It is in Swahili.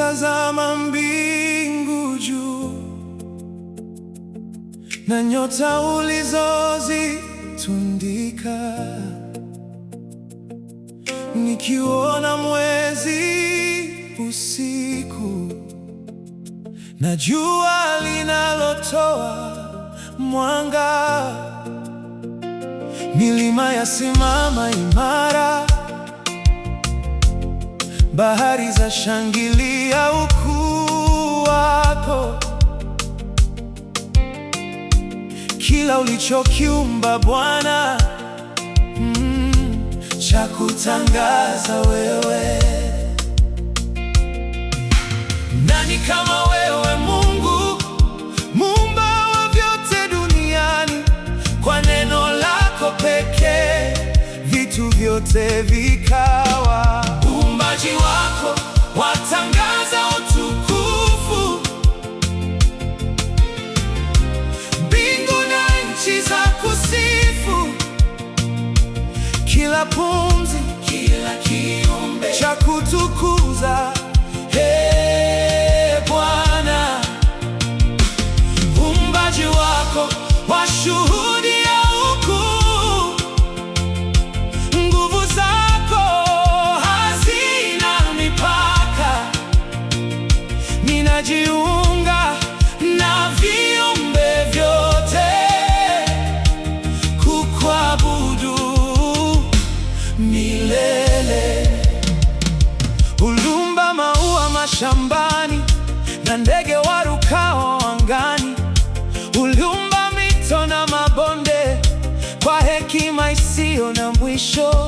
nikitazama mbingu juu na nyota ulizozitundika, nikiona mwezi usiku na jua linalotoa mwanga, milima yasimama imara, bahari za shangilia ukuu wako. Kila ulichokiumba Bwana, cha kutangaza wewe. Nani kama wewe Mungu, muumba wa vyote duniani? Kwa neno lako pekee vitu vyote vikawa. Uumbaji wako watangaza utukufu, mbingu na nchi za kusifu. Kila pumzi, kila kiumbe cha kutukuza Bwana. Uumbaji wako washuhudia ukuu, nguvu zako hazina mipaka. Ninajiunga na viumbe vyote kukuabudu milele. Uliumba maua mashambani na ndege warukao angani. Uliumba mito na mabonde kwa hekima isiyo na mwisho.